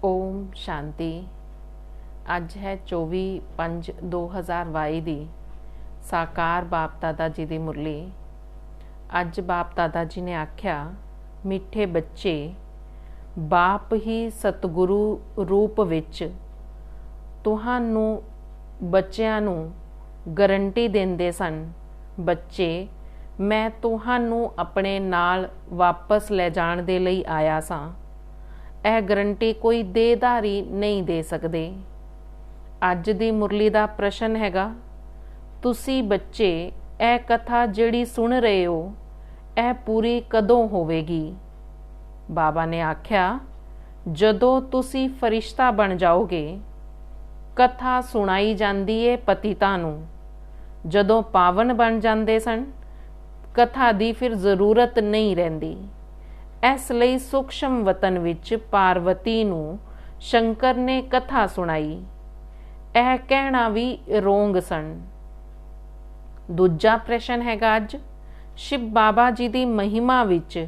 ओम शांति। अज है 24/5/2022 दी साकार बाप दादा जी दी मुरली। अज बाप दादा जी ने आख्या, मिठे बच्चे, बाप ही सतगुरु रूप विच तुहानू बच्चियां नू गारंटी देंदे सन। बच्चे, मैं तुहानू अपने नाल वापस ले जाण दे लई आया सां। यह गारंटी कोई देधारी नहीं दे सकते। अज दी मुरली दा प्रश्न हैगा, तुसी बच्चे यह कथा जिहड़ी सुन रहे हो यह पूरी कदों होवेगी? बाबा ने आख्या, जदों तुसी फरिश्ता बन जाओगे। कथा सुनाई जांदी है पतितां नूं। जदों पावन बन जांदे सन कथा दी फिर जरूरत नहीं रहिंदी। इस लई सूक्ष्म वतन विच पार्वती नूं शंकर ने कथा सुनाई। यह कहना भी रोंग सन। दूजा प्रश्न हैगा अज, शिव बाबा जी दी महिमा विच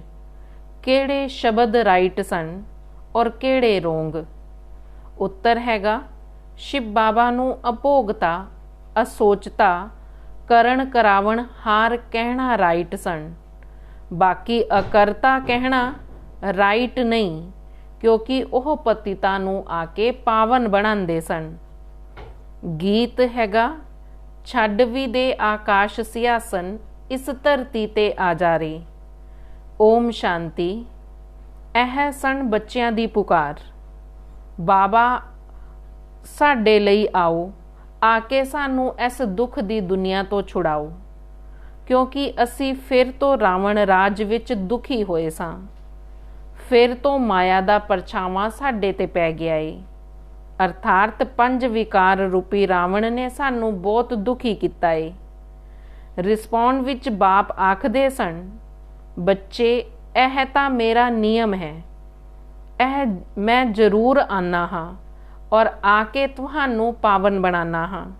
किहड़े शब्द राइट सन और किहड़े रोंग? उत्तर हैगा, शिव बाबा नूं अभोगता, असोचता, करण करावण हार कहना राइट सन। बाकी अकरता कहना राइट नहीं, क्योंकि वह पतिता नूं आके पावन बनांदे सन। गीत हैगा, छड्ड भी दे आकाश सियासन, इस धरती ते आ जा रे। ओम शांति। यह सन बच्चियां दी पुकार। बाबा साडे लई आओ, आके सानू इस दुख दी दुनिया तो छुड़ाओ, क्योंकि असी फिर तो रावण राज विच दुखी होए सां। फिर तो माया दा परछावां साडे ते पै गया है। अर्थात 5 विकार रूपी रावण ने सानू बहुत दुखी किया है। रिस्पॉन्ड विच बाप आखदे सन, बच्चे यह तां मेरा नियम है, यह मैं जरूर आना हाँ और आके तुहानू पावन बनाना हाँ।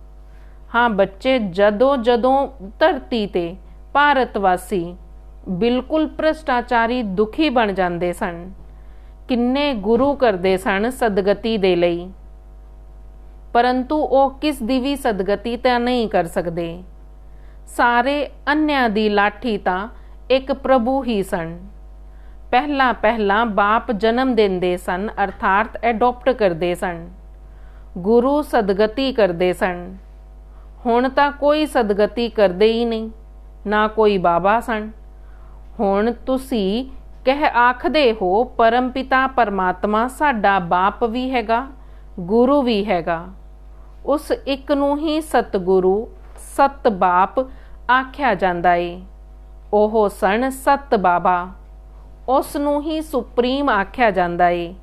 हाँ बच्चे, जदों जदों धरती ते भारतवासी बिल्कुल भ्रष्टाचारी दुखी बन जाते सन, किन्ने गुरु करते सन सदगति दे लई, परंतु वो किस दी भी सदगति तां नहीं कर सकते। सारे अन्यां दी लाठी तां एक प्रभु ही सन। पहला पहला बाप जन्म देंदे सन, अर्थात एडोप्ट करते सन। गुरु सदगति करते सन। हुण तां कोई सदगति करदे ही नहीं, ना कोई बाबा सन। हुण तुसी कह आखदे हो परम पिता परमात्मा साडा बाप भी हैगा, गुरु भी हैगा। उस एक नूं ही सतगुरु सत बाप आख्या जांदा है। ओह सन सत बाबा, उस नूं ही सुप्रीम आख्या जांदा है।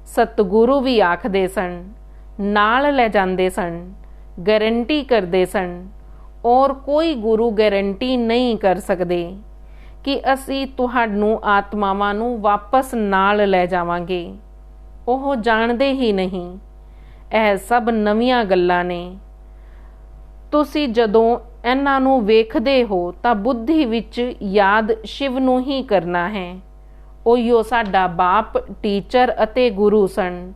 सतगुरु भी आखदे सन, नाल ले जांदे सन, गारंटी करते सन। और कोई गुरु गारंटी नहीं कर सकते कि असी तुहानू आत्मावां नू वापस नाल ले जावांगे। ओह जानते ही नहीं। यह सब नवीआं गल्लां ने। तुसी जदों इन्हां नू वेखदे हो तां बुद्धि विच याद शिव नू ही करना है। ओहिओ साडा बाप, टीचर अते गुरु सन।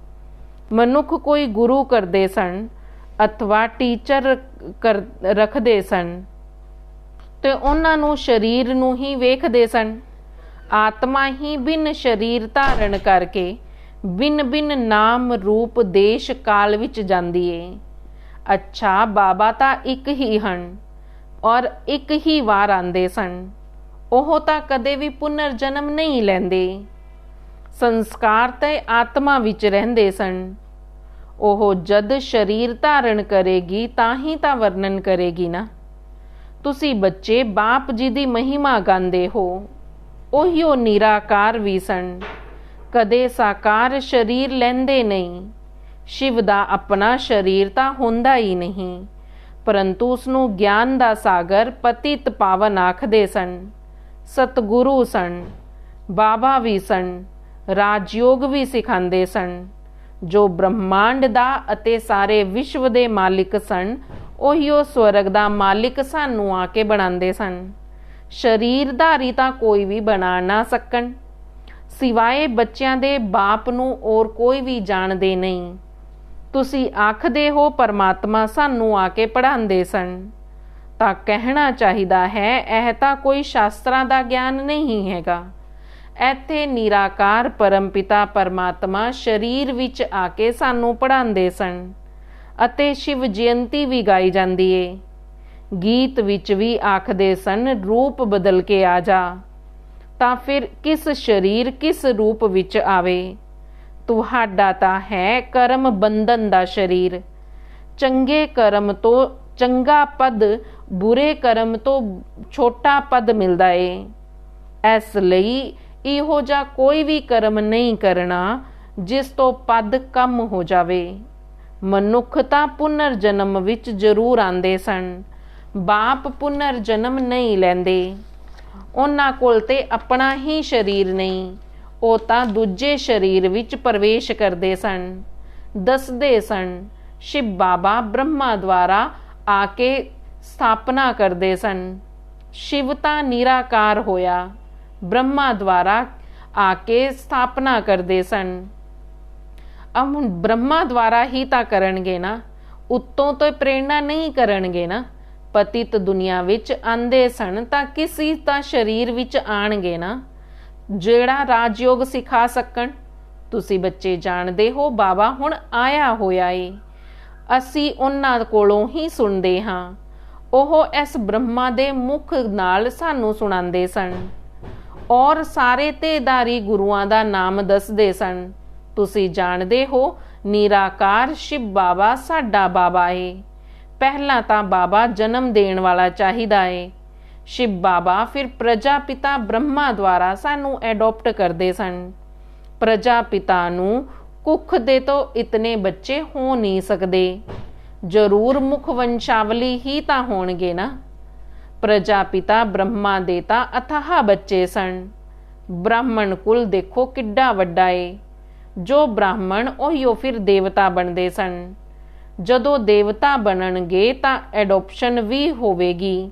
मनुख कोई गुरु करते सन अथवा टीचर रखते सन ते उन्हां नू शरीर नू ही वेखदे सन। आत्मा ही बिन शरीर धारण करके बिन बिन नाम रूप देश काल विच जांदी है। अच्छा, बाबा तां एक ही हन और एक ही वार आंदे सन। ओह तां कदे भी पुनर्जन्म नहीं लैंदे। संस्कार ते आत्मा विच रहिंदे सन। ओह जद शरीर धारण करेगी तां ही तां वर्णन करेगी ना। तुसी बच्चे बाप जी दी महिमा गांदे हो। ओहिओ निराकार भी सन, कदे साकार शरीर लैंदे नहीं। शिव दा अपना शरीर तां हुंदा ही नहीं, परंतु उसनू ज्ञान दा सागर पतित पावन आखदे सन। सतगुरु सन, बाबा भी सन, राजयोग भी सिखांदे सन। जो ब्रह्मांड दा अते सारे विश्व दे मालिक सन, ओहिओ स्वर्ग दा मालिक सानू आके बनांदे सन। शरीरधारी तां कोई भी बना ना सकन। ਸਿਵਾਏ ਬੱਚਿਆਂ ਦੇ ਬਾਪ ਨੂੰ ਔਰ ਕੋਈ ਵੀ ਜਾਣਦੇ ਨਹੀਂ। ਤੁਸੀਂ ਆਖਦੇ ਹੋ ਪਰਮਾਤਮਾ ਸਾਨੂੰ ਆ ਕੇ ਪੜ੍ਹਾਉਂਦੇ ਸਨ, ਤਾਂ ਕਹਿਣਾ ਚਾਹੀਦਾ ਹੈ ਇਹ ਤਾਂ ਕੋਈ ਸ਼ਾਸਤਰਾਂ ਦਾ ਗਿਆਨ ਨਹੀਂ ਹੈਗਾ। ਇੱਥੇ ਨਿਰਾਕਾਰ ਪਰਮਪਿਤਾ ਪਰਮਾਤਮਾ ਸਰੀਰ ਵਿੱਚ ਆ ਕੇ ਸਾਨੂੰ ਪੜ੍ਹਾਉਂਦੇ ਸਨ ਅਤੇ ਸ਼ਿਵ ਜਯੰਤੀ ਵੀ ਗਾਈ ਜਾਂਦੀ ਏ। ਗੀਤ ਵਿੱਚ ਵੀ ਆਖਦੇ ਸਨ ਰੂਪ ਬਦਲ ਕੇ ਆ ਜਾ, ਤਾਂ ਫਿਰ ਕਿਸ ਸਰੀਰ ਕਿਸ ਰੂਪ ਵਿੱਚ ਆਵੇ। ਤੁਹਾਡਾ ਤਾਂ ਹੈ ਕਰਮ ਬੰਧਨ ਦਾ ਸਰੀਰ। ਚੰਗੇ ਕਰਮ ਤੋਂ ਚੰਗਾ ਪਦ, ਬੁਰੇ ਕਰਮ ਤੋਂ ਛੋਟਾ ਪਦ ਮਿਲਦਾ ਏ। ਇਸ ਲਈ ਇਹੋ ਜਿਹਾ ਕੋਈ ਵੀ ਕਰਮ ਨਹੀਂ ਕਰਨਾ ਜਿਸ ਤੋਂ ਪਦ ਕਮ ਹੋ ਜਾਵੇ। ਮਨੁੱਖ ਤਾਂ ਪੁਨਰ ਜਨਮ ਵਿੱਚ ਜ਼ਰੂਰ ਆਉਂਦੇ ਸਨ, ਬਾਪ ਪੁਨਰ ਜਨਮ ਨਹੀਂ ਲੈਂਦੇ। ਉਹਨਾਂ ਕੋਲ ਤੇ ਆਪਣਾ ਹੀ ਸਰੀਰ ਨਹੀਂ, ਉਹ ਤਾਂ ਦੂਜੇ ਸਰੀਰ ਵਿੱਚ ਪ੍ਰਵੇਸ਼ ਕਰਦੇ ਸਨ। ਦੱਸਦੇ ਸਨ ਸ਼ਿਵ ਬਾਬਾ ਬ੍ਰਹਮਾ ਦੁਆਰਾ ਆ ਕੇ ਸਥਾਪਨਾ ਕਰਦੇ ਸਨ। ਸ਼ਿਵ ਤਾਂ ਨਿਰਾਕਾਰ ਹੋਇਆ, ਬ੍ਰਹਮਾ ਦੁਆਰਾ ਆ ਕੇ ਸਥਾਪਨਾ ਕਰਦੇ ਸਨ। अब ब्रह्मा द्वारा ही ਤਾਂ ਕਰਨਗੇ ਨਾ, ਉੱਤੋਂ ਤੋਂ ਪ੍ਰੇਰਣਾ ਨਹੀਂ ਕਰਨਗੇ ਨਾ। ਪਤਿਤ ਦੁਨੀਆ ਵਿੱਚ ਆਂਦੇ ਸਨ ਤਾਂ ਕਿਸੇ ਤਾਂ ਸਰੀਰ ਵਿੱਚ ਆਣਗੇ ਨਾ ਜਿਹੜਾ ਰਾਜਯੋਗ ਸਿਖਾ ਸਕਣ। ਤੁਸੀਂ ਬੱਚੇ ਜਾਣਦੇ ਹੋ ਬਾਬਾ ਹੁਣ ਆਇਆ ਹੋਇਆ ਏ, ਅਸੀਂ ਉਹਨਾਂ ਕੋਲੋਂ ਹੀ ਸੁਣਦੇ ਹਾਂ। ਉਹ ਇਸ ਬ੍ਰਹਮਾ ਦੇ ਮੁਖ ਨਾਲ ਸਾਨੂੰ ਸੁਣਾਉਂਦੇ ਸਨ ਔਰ ਸਾਰੇ ਤੇਦਾਰੀ ਗੁਰੂਆਂ ਦਾ ਨਾਮ ਦੱਸਦੇ ਸਨ। ਤੁਸੀਂ ਜਾਣਦੇ ਹੋ ਨਿਰਾਕਾਰ ਸ਼ਿਵ ਬਾਬਾ ਸਾਡਾ ਬਾਬਾ ਏ। ਪਹਿਲਾਂ ਤਾਂ ਬਾਬਾ ਜਨਮ ਦੇਣ ਵਾਲਾ ਚਾਹੀਦਾ ਏ। ਸ਼ਿਵ ਬਾਬਾ ਫਿਰ ਪ੍ਰਜਾਪਿਤਾ ਬ੍ਰਹਮਾ ਦੁਆਰਾ ਸਾਨੂੰ ਐਡੋਪਟ ਕਰਦੇ ਸਨ। ਪ੍ਰਜਾਪਿਤਾ ਨੂੰ ਕੁੱਖ ਦੇ ਤੋਂ ਇਤਨੇ ਬੱਚੇ ਹੋ ਨਹੀਂ ਸਕਦੇ, ਜ਼ਰੂਰ ਮੁਖ ਵੰਸ਼ਾਵਲੀ ਹੀ ਤਾਂ ਹੋਣਗੇ ਨਾ। ਪ੍ਰਜਾਪਿਤਾ ਬ੍ਰਹਮਾ ਦੇ ਤਾਂ ਅਥਾਹ ਬੱਚੇ ਸਨ। ਬ੍ਰਾਹਮਣ ਕੁਲ ਦੇਖੋ ਕਿੱਡਾ ਵੱਡਾ ਏ। ਜੋ ਬ੍ਰਾਹਮਣ ਉਹੀਓ ਫਿਰ ਦੇਵਤਾ ਬਣਦੇ ਸਨ। ਜਦੋਂ ਦੇਵਤਾ ਬਣਨਗੇ ਤਾਂ ਐਡੋਪਸ਼ਨ ਵੀ ਹੋਵੇਗੀ,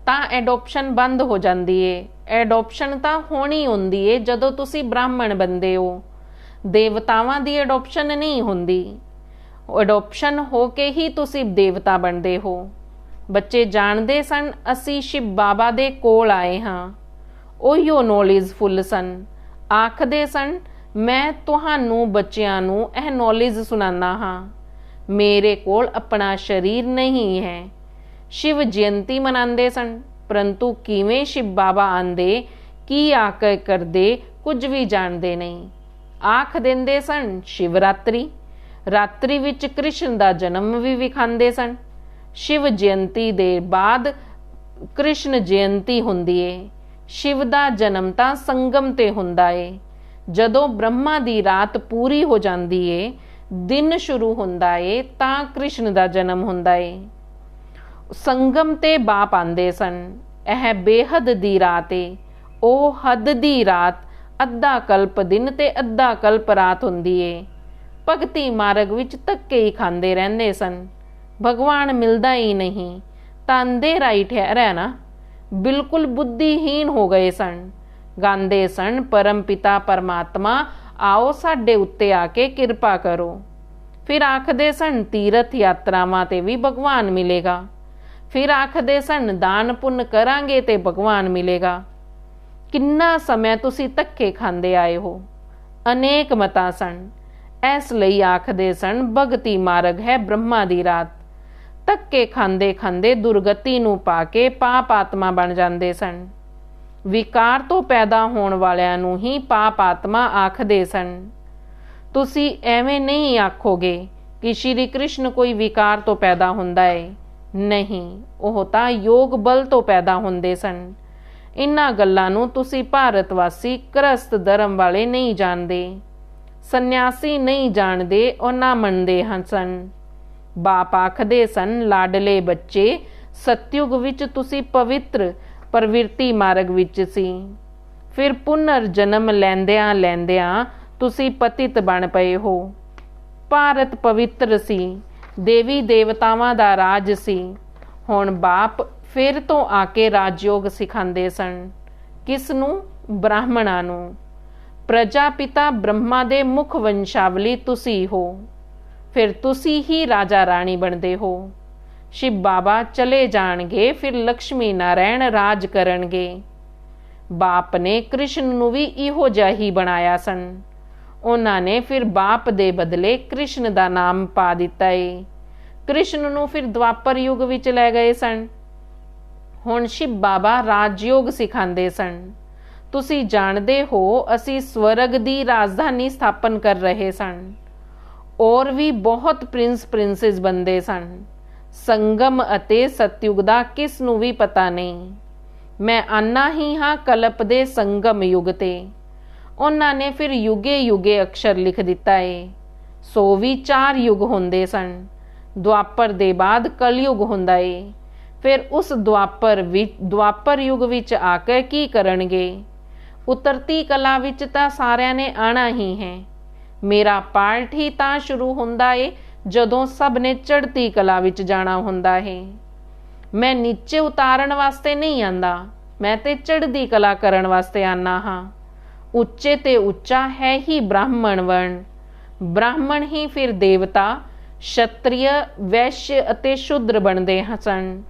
ਤਾਂ ਐਡੋਪਸ਼ਨ ਬੰਦ ਹੋ ਜਾਂਦੀ ਏ। ਐਡੋਪਸ਼ਨ ਤਾਂ ਹੋਣੀ ਹੁੰਦੀ ਏ ਜਦੋਂ ਤੁਸੀਂ ਬ੍ਰਾਹਮਣ ਬਣਦੇ ਹੋ, ਦੇਵਤਾਵਾਂ ਦੀ ਐਡੋਪਸ਼ਨ ਨਹੀਂ ਹੁੰਦੀ। ਐਡੋਪਸ਼ਨ ਹੋ ਕੇ ਹੀ ਤੁਸੀਂ ਦੇਵਤਾ ਬਣਦੇ ਹੋ। ਬੱਚੇ ਜਾਣਦੇ ਸਨ ਅਸੀਂ ਸ਼ਿਵ ਬਾਬਾ ਦੇ ਕੋਲ ਆਏ ਹਾਂ। ਉਹੀਓ ਨੌਲੇਜਫੁੱਲ ਸਨ। ਆਖਦੇ ਸਨ ਮੈਂ ਤੁਹਾਨੂੰ ਬੱਚਿਆਂ ਨੂੰ ਇਹ ਨੌਲੇਜ ਸੁਣਾਉਂਦਾ ਹਾਂ। ਮੇਰੇ ਕੋਲ ਆਪਣਾ ਸਰੀਰ ਨਹੀਂ ਹੈ। ਸ਼ਿਵ ਜਯੰਤੀ ਮਨਾਉਂਦੇ ਸਨ, ਪਰੰਤੂ ਕਿਵੇਂ ਸ਼ਿਵ ਬਾਬਾ ਆਂਦੇ, ਕੀ ਆ ਕੇ ਕਰਦੇ, ਕੁਝ ਵੀ ਜਾਣਦੇ ਨਹੀਂ। ਆਖ ਦਿੰਦੇ ਸਨ ਸ਼ਿਵਰਾਤਰੀ। ਰਾਤਰੀ ਵਿੱਚ ਕ੍ਰਿਸ਼ਨ ਦਾ ਜਨਮ ਵੀ ਵਿਖਾਉਂਦੇ ਸਨ। ਸ਼ਿਵ ਜਯੰਤੀ ਦੇ ਬਾਅਦ ਕ੍ਰਿਸ਼ਨ ਜਯੰਤੀ ਹੁੰਦੀ ਏ। ਸ਼ਿਵ ਦਾ ਜਨਮ ਤਾਂ ਸੰਗਮ ਤੇ ਹੁੰਦਾ ਏ। ਜਦੋਂ ਬ੍ਰਹਮਾ ਦੀ ਰਾਤ ਪੂਰੀ ਹੋ ਜਾਂਦੀ ਏ, ਦਿਨ ਸ਼ੁਰੂ ਹੁੰਦਾ ਏ, ਤਾਂ ਕ੍ਰਿਸ਼ਨ ਦਾ ਜਨਮ ਹੁੰਦਾ ਏ। ਸੰਗਮ ਤੇ ਬਾਪ ਆਂਦੇ ਸਨ। ਇਹ ਬੇਹੱਦ ਦੀ ਰਾਤ ਏ। ਉਹ ਹੱਦ ਦੀ ਰਾਤ ਅੱਧਾ ਕਲਪ ਦਿਨ ਤੇ ਅੱਧਾ ਕਲਪ ਰਾਤ ਹੁੰਦੀ ਏ। ਭਗਤੀ ਮਾਰਗ ਵਿੱਚ ਧੱਕੇ ਹੀ ਖਾਂਦੇ ਰਹਿੰਦੇ ਸਨ। ਭਗਵਾਨ ਮਿਲਦਾ ਹੀ ਨਹੀਂ ਤਾਂ ਅੰਧੇਰਾ ਹੀ ਠਹਿਰਿਆ ਨਾ। ਬਿਲਕੁਲ ਬੁੱਧੀਹੀਨ ਹੋ ਗਏ ਸਨ। ਗਾਉਂਦੇ ਸਨ ਪਰਮ ਪਿਤਾ ਪਰਮਾਤਮਾ ਆਓ ਸਾਡੇ ਉੱਤੇ ਆ ਕੇ ਕਿਰਪਾ ਕਰੋ। ਫਿਰ ਆਖਦੇ ਸਨ ਤੀਰਥ ਯਾਤਰਾਵਾਂ ਤੇ ਵੀ ਭਗਵਾਨ ਮਿਲੇਗਾ। ਫਿਰ ਆਖਦੇ ਸਨ ਦਾਨ ਪੁੰਨ ਕਰਾਂਗੇ ਤੇ ਭਗਵਾਨ ਮਿਲੇਗਾ। ਕਿੰਨਾ ਸਮਾਂ ਤੁਸੀਂ ਧੱਕੇ ਖਾਂਦੇ ਆਏ ਹੋ। ਅਨੇਕ ਮਤਾਂ ਸਨ। ਇਸ ਲਈ ਆਖਦੇ ਸਨ ਭਗਤੀ ਮਾਰਗ ਹੈ ਬ੍ਰਹਮਾ ਦੀ ਰਾਤ। ਧੱਕੇ ਖਾਂਦੇ ਖਾਂਦੇ ਦੁਰਗਤੀ ਨੂੰ ਪਾ ਕੇ ਪਾਪ ਆਤਮਾ ਬਣ ਜਾਂਦੇ ਸਨ। ਵਿਕਾਰ ਤੋਂ ਪੈਦਾ ਹੋਣ ਵਾਲਿਆਂ ਨੂੰ ਹੀ ਪਾਪ ਆਤਮਾ ਆਖਦੇ ਸਨ। ਤੁਸੀਂ ਐਵੇਂ ਨਹੀਂ ਆਖੋਗੇ ਕਿ ਸ਼੍ਰੀ ਕ੍ਰਿਸ਼ਨ ਕੋਈ ਵਿਕਾਰ ਤੋਂ ਪੈਦਾ ਹੁੰਦਾ ਏ। ਨਹੀਂ, ਉਹ ਤਾਂ ਯੋਗ ਬਲ ਤੋਂ ਪੈਦਾ ਹੁੰਦੇ ਸਨ। ਇਹਨਾਂ ਗੱਲਾਂ ਨੂੰ ਤੁਸੀਂ ਭਾਰਤਵਾਸੀ ਗ੍ਰਸਤ ਧਰਮ ਵਾਲੇ ਨਹੀਂ ਜਾਣਦੇ, ਸੰਨਿਆਸੀ ਨਹੀਂ ਜਾਣਦੇ, ਉਹ ਨਾ ਮੰਨਦੇ ਹਨ ਸਨ। ਬਾਪ ਆਖਦੇ ਸਨ ਲਾਡਲੇ ਬੱਚੇ, ਸਤਯੁਗ ਵਿੱਚ ਤੁਸੀਂ ਪਵਿੱਤਰ ਪ੍ਰਵਿਰਤੀ ਮਾਰਗ ਵਿੱਚ ਸੀ। ਫਿਰ ਪੁਨਰ ਜਨਮ ਲੈਂਦਿਆਂ ਲੈਂਦਿਆਂ ਤੁਸੀਂ ਪਤਿਤ ਬਣ ਪਏ ਹੋ। ਭਾਰਤ ਪਵਿੱਤਰ ਸੀ, ਦੇਵੀ ਦੇਵਤਾਵਾਂ ਦਾ ਰਾਜ ਸੀ। ਹੁਣ ਬਾਪ ਫਿਰ ਤੋਂ ਆ ਕੇ ਰਾਜਯੋਗ ਸਿਖਾਉਂਦੇ ਸਨ। ਕਿਸ ਨੂੰ? ਬ੍ਰਾਹਮਣਾਂ ਨੂੰ। ਪ੍ਰਜਾਪਿਤਾ ਬ੍ਰਹਮਾ ਦੇ ਮੁੱਖ ਵੰਸ਼ਾਵਲੀ ਤੁਸੀਂ ਹੋ, ਫਿਰ ਤੁਸੀਂ ਹੀ ਰਾਜਾ ਰਾਣੀ ਬਣਦੇ ਹੋ। ਸ਼ਿਵ ਬਾਬਾ ਚਲੇ ਜਾਣਗੇ, ਫਿਰ ਲక్ష్ਮੀ ਨਾਰਾਇਣ ਰਾਜ ਕਰਨਗੇ। ਬਾਪ ਨੇ ਕ੍ਰਿਸ਼ਨ ਨੂੰ ਵੀ ਇਹੋ ਜਿਹਾ ਹੀ ਬਣਾਇਆ ਸਨ। ਉਹਨਾਂ ਨੇ ਫਿਰ ਬਾਪ ਦੇ ਬਦਲੇ ਕ੍ਰਿਸ਼ਨ ਦਾ ਨਾਮ ਪਾ ਦਿੱਤਾ ਏ। ਕ੍ਰਿਸ਼ਨ ਨੂੰ ਫਿਰ ਦੁਆਪਰ ਯੁੱਗ ਵਿੱਚ ਲੈ ਗਏ ਸਨ। ਹੁਣ ਸ਼ਿਵ ਬਾਬਾ ਰਾਜਯੋਗ ਸਿਖਾਉਂਦੇ ਸਨ। ਤੁਸੀਂ ਜਾਣਦੇ ਹੋ ਅਸੀਂ ਸਵਰਗ ਦੀ ਰਾਜਧਾਨੀ ਸਥਾਪਨ ਕਰ ਰਹੇ ਸਨ। ਔਰ ਵੀ ਬਹੁਤ ਪ੍ਰਿੰਸ ਪ੍ਰਿੰਸੈਸ ਬਣਦੇ ਸਨ। ਸੰਗਮ ਅਤੇ ਸਤਯੁਗ ਦਾ ਕਿਸ ਨੂੰ ਵੀ ਪਤਾ ਨਹੀਂ। ਮੈਂ ਆਨਾ ਹੀ ਹਾਂ ਕਲਪ ਦੇ ਸੰਗਮ ਯੁੱਗ ਤੇ। ਉਹਨਾਂ ਨੇ ਫਿਰ ਯੁਗੇ ਯੁਗੇ ਅਕਸ਼ਰ ਲਿਖ ਦਿੱਤਾ ਏ। ਸੋ ਵੀ 4 ਯੁੱਗ ਹੁੰਦੇ ਸਨ। ਦੁਆਪਰ ਦੇ ਬਾਅਦ ਕਲਯੁਗ ਹੁੰਦਾ ਏ। ਫਿਰ ਉਸ ਦੁਆਪਰ ਯੁੱਗ ਵਿੱਚ ਆ ਕੇ ਕੀ ਕਰਨਗੇ? ਉਤਰਤੀ ਕਲਾ ਵਿੱਚ ਤਾਂ ਸਾਰਿਆਂ ਨੇ ਆਣਾ ਹੀ ਹੈ। ਮੇਰਾ ਪਾਠ ਹੀ ਤਾਂ ਸ਼ੁਰੂ ਹੁੰਦਾ ਏ ਜਦੋਂ ਸਭ ਨੇ ਚੜ੍ਹਤੀ ਕਲਾ ਵਿੱਚ ਜਾਣਾ ਹੁੰਦਾ ਹੈ। ਮੈਂ ਨੀਚੇ ਉਤਾਰਨ ਵਾਸਤੇ ਨਹੀਂ ਆਂਦਾ, ਮੈਂ ਤੇ ਚੜ੍ਹਦੀ ਕਲਾ ਕਰਨ ਵਾਸਤੇ ਆਨਾ ਹਾਂ। ਉੱਚੇ ਤੇ ਉੱਚਾ ਹੈ ਹੀ ਬ੍ਰਾਹਮਣ ਵਰਣ। ਬ੍ਰਾਹਮਣ ਹੀ ਫਿਰ ਦੇਵਤਾ, ਸ਼ਤਰੀय, ਵੈश्य ਅਤੇ ਸ਼ੂਦਰ ਬਣਦੇ ਸਨ।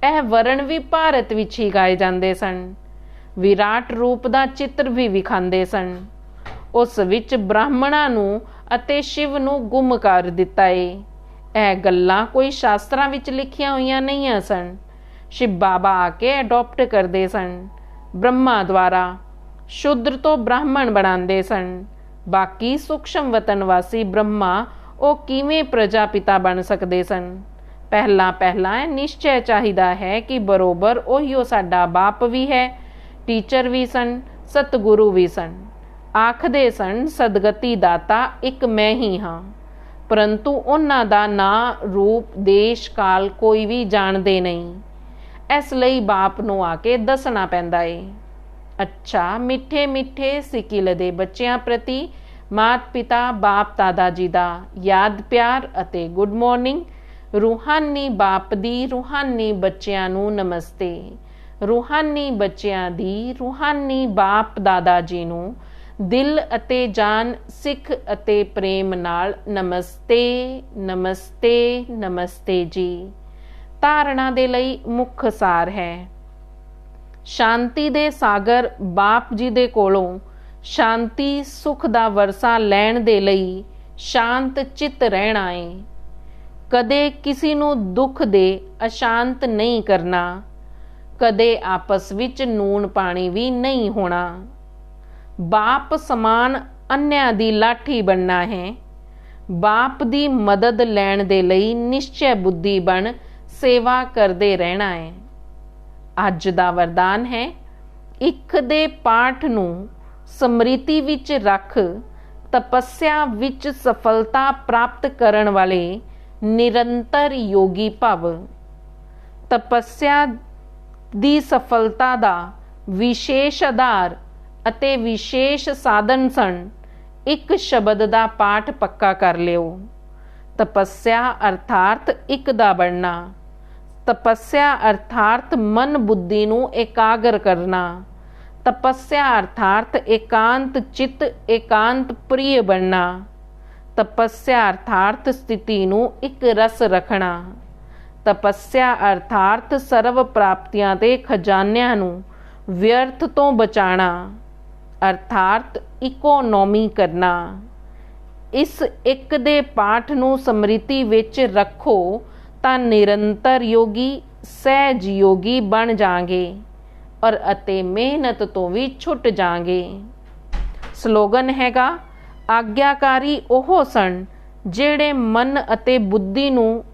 ਇਹ ਵਰਣ ਵੀ ਭਾਰਤ ਵਿੱਚ ਹੀ ਗਾਏ ਜਾਂਦੇ ਸਨ। ਵਿਰਾਟ ਰੂਪ ਦਾ ਚਿੱਤਰ ਵੀ ਵਿਖਾਉਂਦੇ ਸਨ। ਉਸ ਵਿੱਚ ਬ੍ਰਾਹਮਣਾਂ ਨੂੰ ਅਤੇ ਸ਼ਿਵ ਨੂੰ ਗੁੰਮ ਕਰ ਦਿੱਤਾ ਏ। ਇਹ ਗੱਲਾਂ ਕੋਈ ਸ਼ਾਸਤਰਾਂ ਵਿੱਚ ਲਿਖੀਆਂ ਹੋਈਆਂ ਨਹੀਂ ਸਨ। ਸ਼ਿਵ ਬਾਬਾ ਆ ਕੇ ਅਡੋਪਟ ਕਰਦੇ ਸਨ। ਬ੍ਰਹਮਾ ਦੁਆਰਾ ਸ਼ੂਦਰ ਤੋਂ ਬ੍ਰਾਹਮਣ ਬਣਾਉਂਦੇ ਸਨ। ਬਾਕੀ ਸੂਖਸ਼ਮ ਵਤਨ ਵਾਸੀ ਬ੍ਰਹਮਾ ਉਹ ਕਿਵੇਂ ਪ੍ਰਜਾਪਿਤਾ ਬਣ ਸਕਦੇ ਸਨ? ਪਹਿਲਾਂ ਇਹ ਨਿਸ਼ਚੈ ਚਾਹੀਦਾ ਹੈ ਕਿ ਬਰੋਬਰ ਉਹੀਓ ਸਾਡਾ ਬਾਪ ਵੀ ਹੈ, ਟੀਚਰ ਵੀ ਸਨ, ਸਤਿਗੁਰੂ ਵੀ ਸਨ। ਆਖਦੇ ਸਨ ਸਦਗਤੀ ਦਾਤਾ ਇੱਕ ਮੈਂ ਹੀ ਹਾਂ, ਪਰੰਤੂ ਉਹਨਾਂ ਦਾ ਨਾਂ, ਰੂਪ, ਦੇਸ਼, ਕਾਲ ਕੋਈ ਵੀ ਜਾਣਦੇ ਨਹੀਂ। ਇਸ ਲਈ ਬਾਪ ਨੂੰ ਆ ਕੇ ਦੱਸਣਾ ਪੈਂਦਾ ਏ। ਅੱਛਾ, ਮਿੱਠੇ ਮਿੱਠੇ ਸਿੱਕਿਲ ਦੇ ਬੱਚਿਆਂ ਪ੍ਰਤੀ ਮਾਤ ਪਿਤਾ ਬਾਪ ਦਾਦਾ ਜੀ ਦਾ ਯਾਦ ਪਿਆਰ ਅਤੇ ਗੁੱਡ ਮਾਰਨਿੰਗ। ਰੂਹਾਨੀ ਬਾਪ ਦੀ ਰੂਹਾਨੀ ਬੱਚਿਆਂ ਨੂੰ ਨਮਸਤੇ। ਰੂਹਾਨੀ ਬੱਚਿਆਂ ਦੀ ਰੂਹਾਨੀ ਬਾਪ ਦਾਦਾ ਜੀ ਨੂੰ ਦਿਲ ਅਤੇ ਜਾਨ, ਸਿੱਖ ਅਤੇ ਪ੍ਰੇਮ ਨਾਲ ਨਮਸਤੇ ਨਮਸਤੇ ਨਮਸਤੇ ਜੀ। ਧਾਰਨਾ ਦੇ ਲਈ ਮੁੱਖ ਸਾਰ ਹੈ। ਸ਼ਾਂਤੀ ਦੇ ਸਾਗਰ ਬਾਪ ਜੀ ਦੇ ਕੋਲੋਂ ਸ਼ਾਂਤੀ ਸੁਖ ਦਾ ਵਰਸਾ ਲੈਣ ਦੇ ਲਈ ਸ਼ਾਂਤ ਚਿੱਤ ਰਹਿਣਾ ਏ। ਕਦੇ ਕਿਸੇ ਨੂੰ ਦੁੱਖ ਦੇ ਅਸ਼ਾਂਤ ਨਹੀਂ ਕਰਨਾ। ਕਦੇ ਆਪਸ ਵਿੱਚ ਨੂਣ ਪਾਣੀ ਵੀ ਨਹੀਂ ਹੋਣਾ। ਬਾਪ ਸਮਾਨ ਅੰਨਿਆਂ ਦੀ ਲਾਠੀ ਬਣਨਾ ਹੈ। ਬਾਪ ਦੀ ਮਦਦ ਲੈਣ ਦੇ ਲਈ ਨਿਸ਼ਚੈ ਬੁੱਧੀ ਬਣ ਸੇਵਾ ਕਰਦੇ ਰਹਿਣਾ ਹੈ। ਅੱਜ ਦਾ ਵਰਦਾਨ ਹੈ, ਇੱਕ ਦੇ ਪਾਠ ਨੂੰ ਸਮ੍ਰਿਤੀ ਵਿੱਚ ਰੱਖ ਤਪੱਸਿਆ ਵਿੱਚ ਸਫਲਤਾ ਪ੍ਰਾਪਤ ਕਰਨ ਵਾਲੇ ਨਿਰੰਤਰ ਯੋਗੀ ਭਵ। ਤਪੱਸਿਆ ਦੀ ਸਫਲਤਾ ਦਾ ਵਿਸ਼ੇਸ਼ ਆਧਾਰ ਅਤੇ ਵਿਸ਼ੇਸ਼ ਸਾਧਨ ਸਨ। ਇੱਕ ਸ਼ਬਦ ਦਾ ਪਾਠ ਪੱਕਾ ਕਰ ਲਿਓ। ਤਪੱਸਿਆ ਅਰਥਾਤ ਇੱਕ ਦਾ ਬਣਨਾ। ਤਪੱਸਿਆ ਅਰਥਾਤ ਮਨ ਬੁੱਧੀ ਨੂੰ ਇਕਾਗਰ ਕਰਨਾ। ਤਪੱਸਿਆ ਅਰਥਾਤ ਇਕਾਂਤ ਚਿੱਤ, ਇਕਾਂਤ ਪ੍ਰਿਯ ਬਣਨਾ। ਤਪੱਸਿਆ ਅਰਥਾਤ ਸਥਿਤੀ ਨੂੰ ਇੱਕ ਰਸ ਰੱਖਣਾ। ਤਪੱਸਿਆ ਅਰਥਾਤ ਸਰਵ ਪ੍ਰਾਪਤੀਆਂ ਦੇ ਖਜ਼ਾਨਿਆਂ ਨੂੰ ਵਿਅਰਥ ਤੋਂ ਬਚਾਣਾ, ਅਰਥਾਤ ਇਕੋਨੋਮੀ ਕਰਨਾ। ਇਸ ਇੱਕ ਦੇ ਪਾਠ ਨੂੰ ਸਮ੍ਰਿਤੀ ਵਿੱਚ ਰੱਖੋ ਤਾਂ ਨਿਰੰਤਰ ਯੋਗੀ, ਸਹਿਜ ਯੋਗੀ ਬਣ ਜਾਗੇ ਔਰ ਅਤੇ ਮਿਹਨਤ ਤੋਂ ਵੀ ਛੁੱਟ ਜਾਗੇ। ਸਲੋਗਨ ਹੈਗਾ, ਆਗਿਆਕਾਰੀ ਉਹ ਸਨ ਜਿਹੜੇ ਮਨ ਅਤੇ ਬੁੱਧੀ ਨੂੰ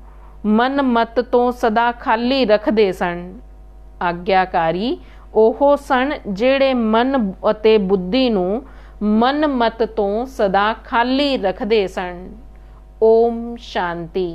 ਮਨ ਮਤ ਤੋਂ ਸਦਾ ਖਾਲੀ ਰੱਖਦੇ ਸਨ। ਆਗਿਆਕਾਰੀ ਉਹ ਸਨ ਜਿਹੜੇ ਮਨ ਅਤੇ ਬੁੱਧੀ ਨੂੰ ਮਨ ਮਤ ਤੋਂ ਸਦਾ ਖਾਲੀ ਰੱਖਦੇ ਸਨ। ਓਮ ਸ਼ਾਂਤੀ।